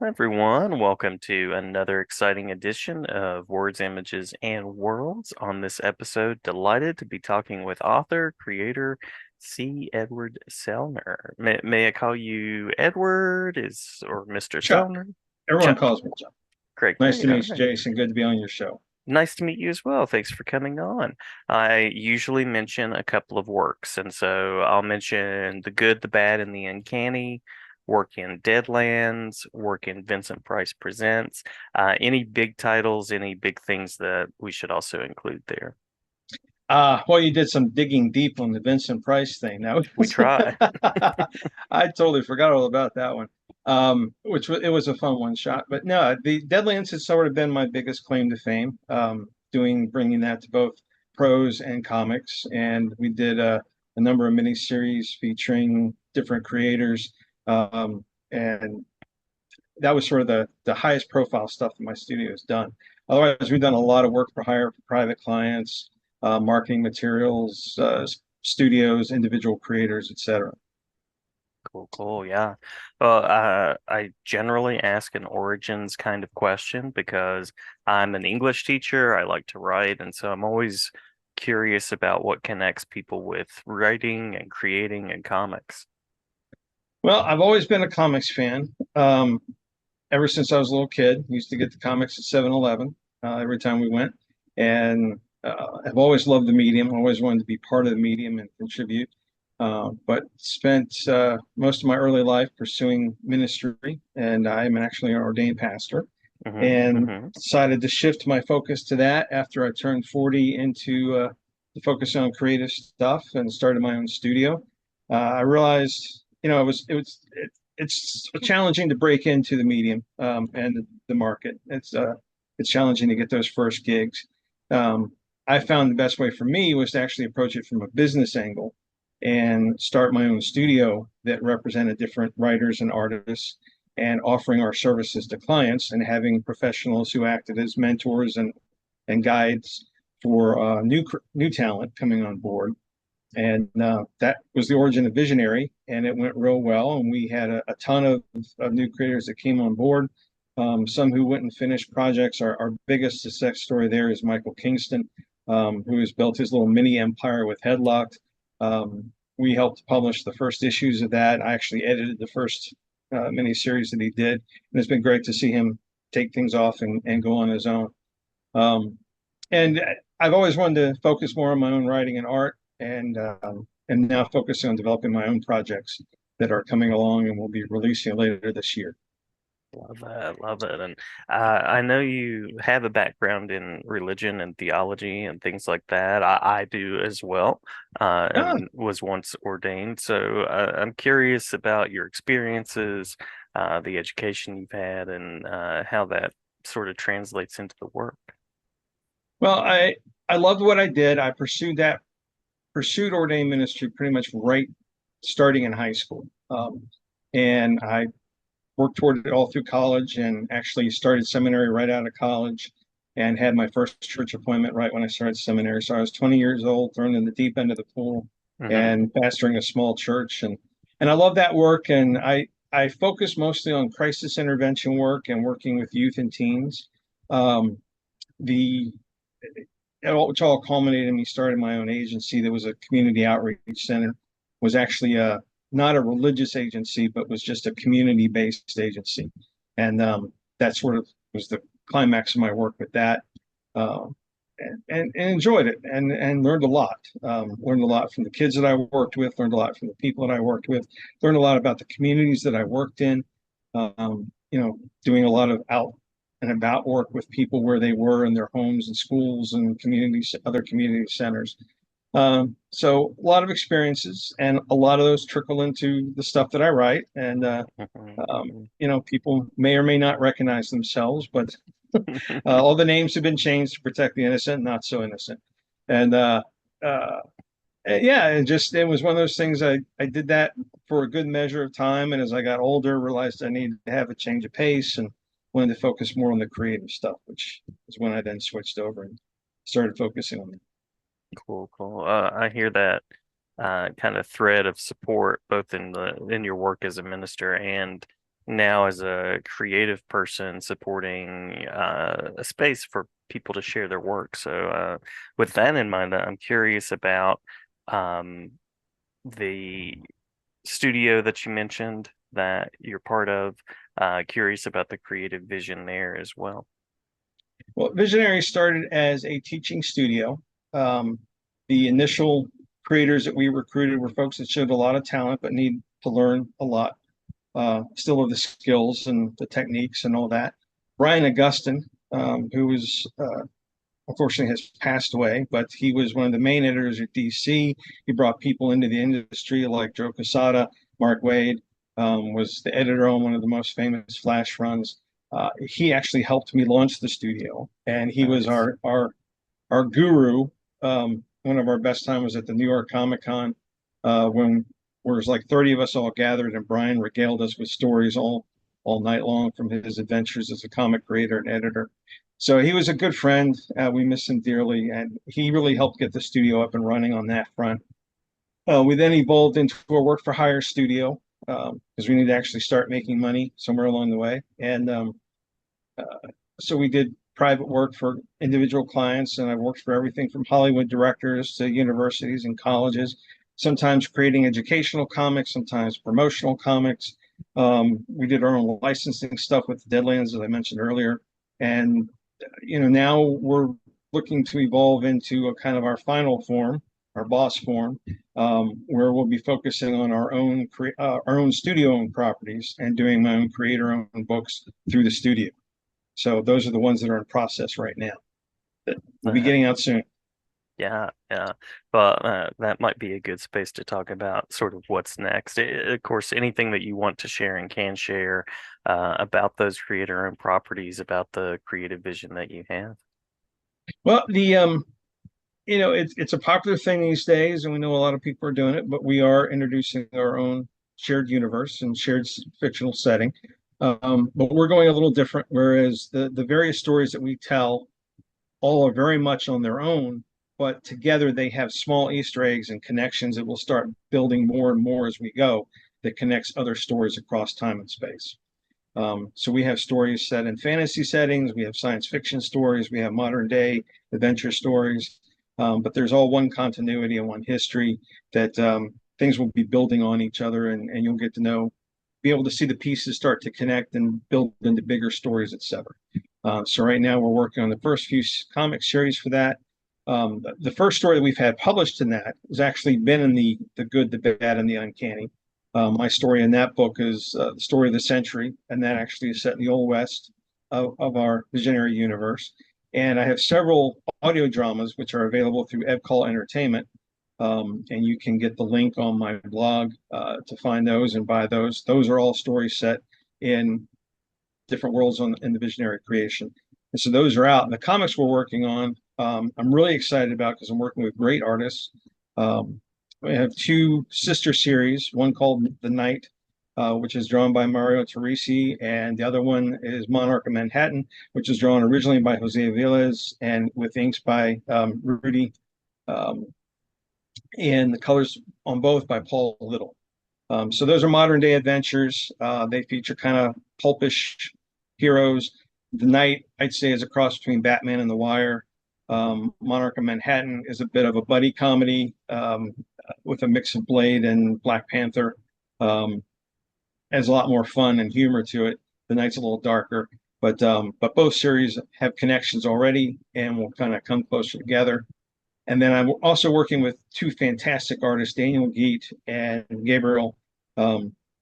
Hi everyone, welcome to another exciting edition of Words, Images, and Worlds. On this episode, delighted to be talking with author, creator, C. Edward Sellner. May I call you Edward or Mr. Chuck. Sellner? Everyone Chuck. calls me Chuck. Great, Nice to great. All meet you, right. Jason. Good to be on your show. Nice to meet you as well. Thanks for coming on. I usually mention a couple of works, and so I'll mention The Good, the Bad, and the Uncanny, work in Deadlands, work in Vincent Price Presents. Any big titles, any big things that we should also include there. Well, you did some digging deep on the Vincent Price thing. Now, We try. I totally forgot all about that one. It was a fun one shot. But no, the Deadlands has sort of been my biggest claim to fame. Bringing that to both prose and comics, and we did a number of miniseries featuring different creators. And that was sort of the highest profile stuff that my studio has done. Otherwise, we've done a lot of work for hire for private clients, marketing materials, studios, individual creators, etc. Cool, cool. Yeah. Well, I generally ask an origins kind of question because I'm an English teacher. I like to write, and so I'm always curious about what connects people with writing and creating and comics. Well, I've always been a comics fan. Ever since I was a little kid, used to get the comics at 7-Eleven every time we went, and I've always loved the medium. Always wanted to be part of the medium and contribute. But spent most of my early life pursuing ministry, and I'm actually an ordained pastor. And Hmm. decided to shift my focus to that after I turned 40 into the focus on creative stuff and started my own studio. I realized, it's challenging to break into the medium and the market. It's challenging to get those first gigs. I found the best way for me was to actually approach it from a business angle and start my own studio that represented different writers and artists and offering our services to clients and having professionals who acted as mentors and guides for new talent coming on board. And that was the origin of Visionary, and it went real well. And we had a ton of new creators that came on board. Some who went and finished projects. Our biggest success story there is Michael Kingston, who has built his little mini empire with Headlocked. We helped publish the first issues of that. I actually edited the first mini series that he did, and it's been great to see him take things off and go on his own. Um, and I've always wanted to focus more on my own writing and art, and now focusing on developing my own projects that are coming along and will be releasing later this year. Love that, love it. And I know you have a background in religion and theology and things like that. I do as well, Ah, and was once ordained. So I'm curious about your experiences, the education you've had, and how that sort of translates into the work. well, I loved what I did. I pursued ordained ministry pretty much right starting in high school, and I worked toward it all through college and actually started seminary right out of college and had my first church appointment right when I started seminary. So I was 20 years old, thrown in the deep end of the pool Hmm. and pastoring a small church. And I love that work. And I focus mostly on crisis intervention work and working with youth and teens. Um, the which all culminated in me starting my own agency that was a community outreach center, was actually not a religious agency, but was just a community-based agency. And that sort of was the climax of my work with that. Uh, and enjoyed it and learned a lot. Learned a lot from the kids that I worked with, learned a lot from the people that I worked with, learned a lot about the communities that I worked in. Doing a lot of out and about work with people where they were in their homes and schools and communities, other community centers. So a lot of experiences, and a lot of those trickle into the stuff that I write. And Hmm. people may or may not recognize themselves, but all the names have been changed to protect the innocent, not so innocent. And uh, yeah, it was one of those things. I did that for a good measure of time, and as I got older, realized I needed to have a change of pace and wanted to focus more on the creative stuff, which is when I then switched over and started focusing on it. Cool, cool. I hear that kind of thread of support both in your work as a minister and now as a creative person supporting a space for people to share their work. So, with that in mind, I'm curious about um, the studio that you mentioned that you're part of. Curious about the creative vision there as well. Well, Visionary started as a teaching studio. Um, the initial creators that we recruited were folks that showed a lot of talent but need to learn a lot still of the skills and the techniques and all that. Brian Augustin, who was unfortunately has passed away, but he was one of the main editors at DC. He brought people into the industry like Joe Quesada, Mark Wade, was the editor on one of the most famous Flash runs. He actually helped me launch the studio, and he was Nice. our guru. One of our best time was at the New York Comic Con when there was like 30 of us all gathered, and Brian regaled us with stories all night long from his adventures as a comic creator and editor. So he was a good friend. We miss him dearly, and he really helped get the studio up and running on that front. We then evolved into a work for hire studio because we need to actually start making money somewhere along the way. And uh, so we did private work for individual clients, and I worked for everything from Hollywood directors to universities and colleges, sometimes creating educational comics, sometimes promotional comics. We did our own licensing stuff with Deadlands, as I mentioned earlier. And, now we're looking to evolve into a kind of our final form, our boss form, where we'll be focusing on our own studio owned properties and doing my own creator owned books through the studio. So those are the ones that are in process right now that will be Uh, getting out soon. yeah, yeah. But that might be a good space to talk about sort of what's next. Of course, anything that you want to share and can share about those creator-owned properties, about the creative vision that you have. Well, it's a popular thing these days, and we know a lot of people are doing it, but we are introducing our own shared universe and shared fictional setting. But we're going a little different, whereas the various stories that we tell all are very much on their own, but together they have small Easter eggs and connections that will start building more and more as we go that connects other stories across time and space. So we have stories set in fantasy settings, we have science fiction stories, we have modern day adventure stories, but there's all one continuity and one history that things will be building on each other, and you'll get to be able to see the pieces start to connect and build into bigger stories, etc. So right now we're working on the first few comic series for that. The first story that we've had published in that has actually been in the good, the bad, and the uncanny. My story in that book is the story of the century, and that actually is set in the Old West of our visionary universe. And I have several audio dramas which are available through EbCall Entertainment. And you can get the link on my blog to find those and buy those. Those are all stories set in different worlds in the visionary creation. And so those are out. And the comics we're working on, I'm really excited about because I'm working with great artists. We have two sister series, one called The Night, which is drawn by Mario Teresi, and the other one is Monarch of Manhattan, which is drawn originally by Jose Aviles and with inks by Rudy, um, and the colors on both by Paul Little. So those are modern day adventures. They feature kind of pulpish heroes. The Knight, I'd say, is a cross between Batman and The Wire. Monarch of Manhattan is a bit of a buddy comedy with a mix of Blade and Black Panther. Um, has a lot more fun and humor to it. The Knight's a little darker, but both series have connections already and will kind of come closer together. And then I'm also working with two fantastic artists, Daniel Geet and Gabriel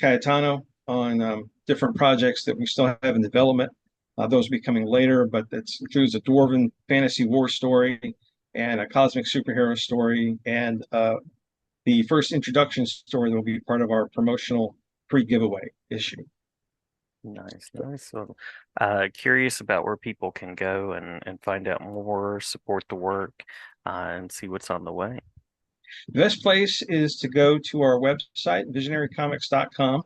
Cayetano, on different projects that we still have in development. Those will be coming later, but that includes a dwarven fantasy war story and a cosmic superhero story, and the first introduction story that will be part of our promotional pre-giveaway issue. Nice, nice. So, curious about where people can go and find out more, support the work, and see what's on the way. The best place is to go to our website, visionarycomics.com.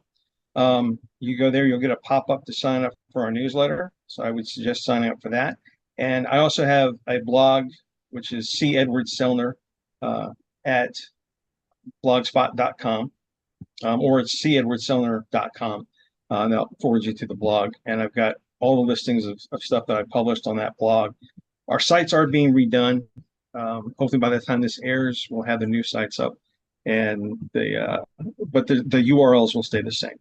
You go there, you'll get a pop-up to sign up for our newsletter. So I would suggest signing up for that. And I also have a blog, which is C. Edward Sellner at blogspot.com, or it's cedwardselner.com. and I'll forward you to the blog. And I've got all the listings of stuff that I published on that blog. Our sites are being redone. Hopefully by the time this airs, we'll have the new sites up, and but the URLs will stay the same.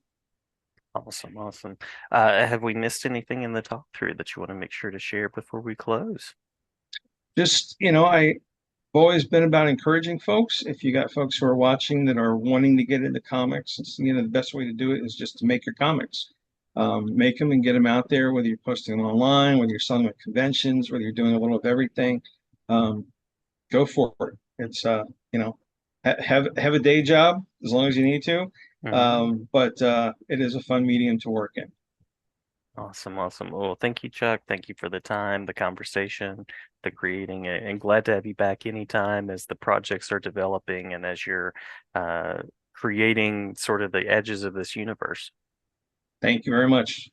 Awesome, awesome. Have we missed anything in the talk through that you want to make sure to share before we close? Just, I've always been about encouraging folks. If you got folks who are watching that are wanting to get into comics, the best way to do it is just to make your comics. Make them and get them out there, whether you're posting them online, whether you're selling them at conventions, whether you're doing a little of everything. Um, Go for it. It's have a day job as long as you need to, Hmm. but it is a fun medium to work in. Awesome, awesome. Well, thank you, Chuck. Thank you for the time, the conversation, the creating, and glad to have you back anytime as the projects are developing and as you're uh, creating sort of the edges of this universe. Thank you very much.